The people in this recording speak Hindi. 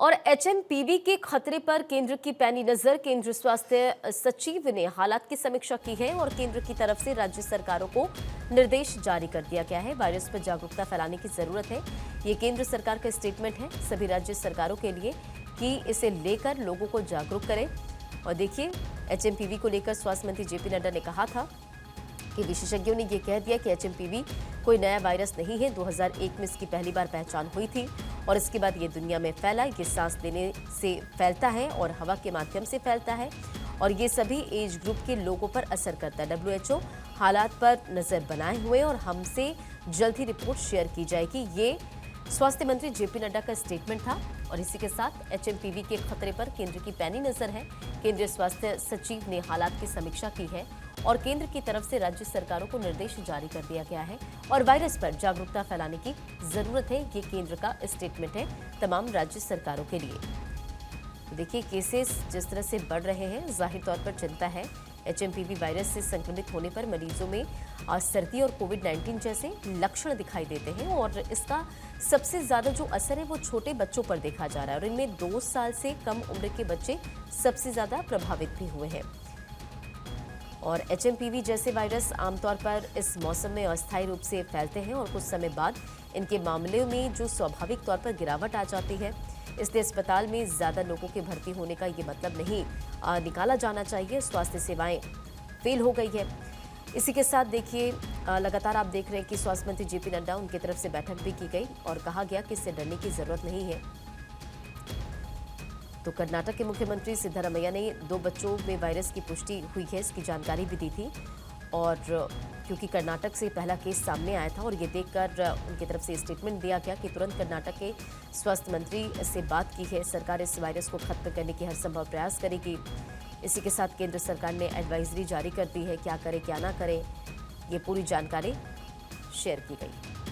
और एचएमपीवी के खतरे पर केंद्र की पैनी नजर। केंद्र स्वास्थ्य सचिव ने हालात की समीक्षा की है और केंद्र की तरफ से राज्य सरकारों को निर्देश जारी कर दिया गया है। वायरस पर जागरूकता फैलाने की जरूरत है, ये केंद्र सरकार का स्टेटमेंट है सभी राज्य सरकारों के लिए कि इसे लेकर लोगों को जागरूक करें। और देखिए, एचएमपीवी को लेकर स्वास्थ्य मंत्री जेपी नड्डा ने कहा था कि विशेषज्ञों ने यह कह दिया कि एचएमपीवी कोई नया वायरस नहीं है। 2001 में इसकी पहली बार पहचान हुई थी और इसके बाद ये दुनिया में फैला। ये सांस लेने से फैलता है और हवा के माध्यम से फैलता है और ये सभी एज ग्रुप के लोगों पर असर करता है। WHO हालात पर नजर बनाए हुए और हमसे जल्द ही रिपोर्ट शेयर की जाएगी। ये स्वास्थ्य मंत्री जेपी नड्डा का स्टेटमेंट था और इसी के साथ एचएमपीवी के खतरे पर केंद्र की पैनी नजर है। केंद्रीय स्वास्थ्य सचिव ने हालात की समीक्षा की है और केंद्र की तरफ से राज्य सरकारों को निर्देश जारी कर दिया गया है और वायरस पर जागरूकता फैलाने की जरूरत है। ये केंद्र का स्टेटमेंट है तमाम राज्य सरकारों के लिए। देखिए, केसेस जिस तरह से बढ़ रहे हैं, जाहिर तौर पर चिंता है। एचएमपीवी वायरस से संक्रमित होने पर मरीजों में सर्दी और कोविड-19 जैसे लक्षण दिखाई देते हैं और इसका सबसे ज्यादा जो असर है वो छोटे बच्चों पर देखा जा रहा है और इनमें 2 साल से कम उम्र के बच्चे सबसे ज्यादा प्रभावित भी हुए हैं। और एचएमपीवी जैसे वायरस आमतौर पर इस मौसम में अस्थायी रूप से फैलते हैं और कुछ समय बाद इनके मामले में जो स्वाभाविक तौर पर गिरावट आ जाती है। इसलिए अस्पताल में ज्यादा लोगों के भर्ती होने का ये मतलब नहीं निकाला जाना चाहिए। स्वास्थ्य सेवाएं फेल हो गई है। इसी के साथ देखिए, लगातार आप देख रहे हैं कि स्वास्थ्य मंत्री जेपी नड्डा, उनकी तरफ से बैठक भी की गई और कहा गया कि इससे डरने की जरूरत नहीं है। तो कर्नाटक के मुख्यमंत्री सिद्धारमैया ने 2 बच्चों में वायरस की पुष्टि हुई है, इसकी जानकारी भी दी थी। और क्योंकि कर्नाटक से पहला केस सामने आया था और ये देखकर उनकी तरफ से स्टेटमेंट दिया गया कि तुरंत कर्नाटक के स्वास्थ्य मंत्री से बात की है। सरकार इस वायरस को खत्म करने की हर संभव प्रयास करेगी। इसी के साथ केंद्र सरकार ने एडवाइजरी जारी कर दी है, क्या करें क्या ना करें, ये पूरी जानकारी शेयर की गई।